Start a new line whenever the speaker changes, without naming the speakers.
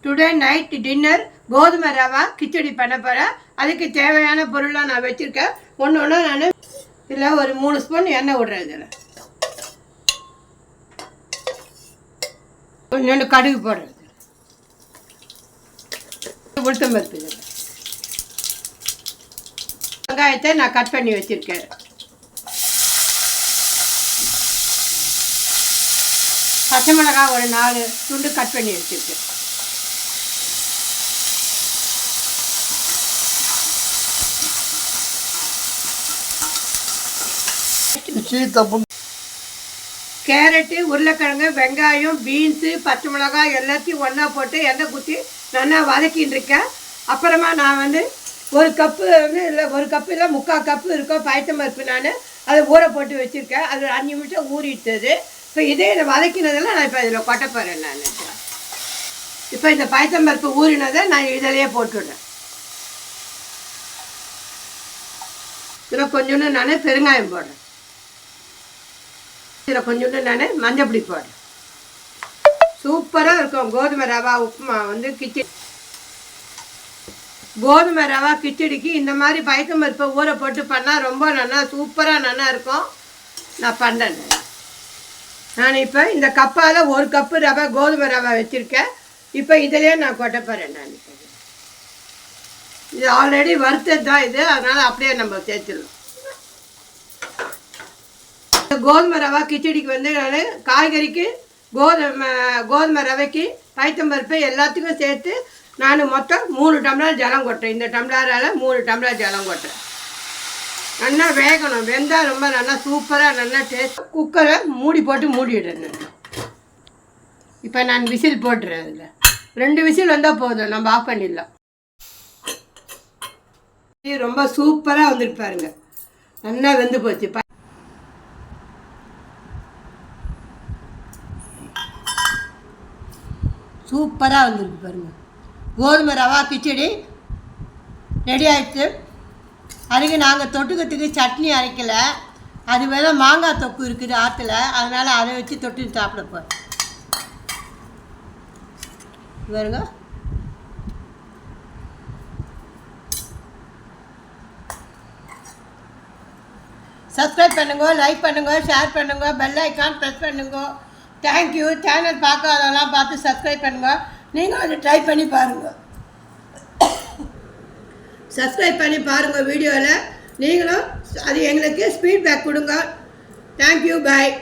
Today night dinner கோதுமை ரவா கிச்சடி பண்ண போகிறேன். அதுக்கு தேவையான பொருளாக நான் வச்சுருக்கேன். ஒன்று ஒன்றா நான் இதில் ஒரு 3 ஸ்பூன் எண்ணெய் விடுறேன். இதில் கொஞ்சோண்டு கடுகு போடுறது, உளுத்தம்பருப்பு, இதில் வெங்காயத்தை நான் கட் பண்ணி வச்சுருக்கேன். பச்சை மிளகாய் ஒரு 4 துண்டு கட் பண்ணி வச்சுருக்கேன். கேரட்டு, உருளைக்கிழங்கு, வெங்காயம், பீன்ஸு, பச்சை மிளகாய் எல்லாத்தையும் ஒன்றா போட்டு எண்ணெய் ஊற்றி நல்லா வதக்கின்னு இருக்கேன். அப்புறமா நான் வந்து 1 கப்பு இல்லை 1 கப்பு இல்லை 3/4 கப்பு இருக்கும் பயத்தம்பருப்பு. நான் அதை ஊற போட்டு வச்சுருக்கேன். அது 5 நிமிஷம் ஊறிட்டது. இப்போ இதே இதை வதக்கினதெல்லாம் நான் இப்போ இதில் கொட்ட போகிறேன். நான் இப்போ இந்த பயத்தம்பருப்பு ஊறினதை நான் இதிலேயே போட்டுவிடுறேன். இதில் கொஞ்சோண்டு நான் பெருங்காயம் போடுறேன். இதில் கொஞ்சோண்டு நான் மஞ்சப்பொடி போடுறேன். சூப்பராக இருக்கும் கோதுமை ரவா உப்புமா வந்து கிச்சடி. கோதுமை ரவா கிச்சடிக்கு இந்த மாதிரி பயத்தம்பருப்பை ஊற போட்டு பண்ணால் ரொம்ப நல்லா சூப்பராக நல்லா இருக்கும். நான் பண்ணுறேன். நான் இப்போ இந்த கப்பால் 1 கப்பு ரவை கோதுமை ரவை வச்சுருக்கேன். இப்போ இதிலே நான் கொட்ட போகிறேன். நான் இப்போ இது ஆல்ரெடி வறுத்தது தான் இது, அதனால் அப்படியே நம்ம சேர்த்துடலாம். கோதுமை ரவா கிச்சடிக்கு வந்து நான் காய்கறிக்கு கோதுமை ரவைக்கு பயத்தம்பருப்பு எல்லாத்துக்கும் சேர்த்து நான் மொத்தம் 3 டம்ளர் ஜலம் கொட்டுறேன். இந்த டம்ளரால் 3 டம்ளர் ஜலம் கொட்டுறேன். நல்லா வேகணும். வெந்தால் ரொம்ப நல்லா சூப்பராக நல்லா டேஸ்ட். குக்கரை மூடி போட்டு மூடிடுறேன். இப்போ நான் விசில் போட்டுறேன். அதில் 2 விசில் வந்தால் போதும், நம்ம ஆஃப் பண்ணிடலாம். ரொம்ப சூப்பராக வந்துட்டு பாருங்க. நல்லா வெந்து போச்சு. சூப்பராக வந்துருக்கு பாருங்க. கோதுமை ரவா கிச்சடி ரெடி ஆகிடுச்சு. அதுக்கு நாங்கள் தொட்டுக்கிறதுக்கு சட்னி அரைக்கலை. அது வேற மாங்காய் தொக்கு இருக்குது ஆற்றுல, அதனால் அதை வச்சு தொட்டு சாப்பிட போகிறேன். பாருங்க. சப்ஸ்கிரைப் பண்ணுங்க, லைக் பண்ணுங்க, ஷேர் பண்ணுங்க, பெல் ஐக்கான் ப்ரெஸ் பண்ணுங்க. தேங்க்யூ. சேனல் பார்க்காதவங்களாம் பார்த்து சப்ஸ்கிரைப் பண்ணுங்கள். நீங்களும் அதை ட்ரை பண்ணி பாருங்கள். சப்ஸ்கிரைப் பண்ணி பாருங்கள் வீடியோவில். நீங்களும் அது எங்களுக்கு ஃபீட்பேக் கொடுங்க. தேங்க்யூ. பாய்.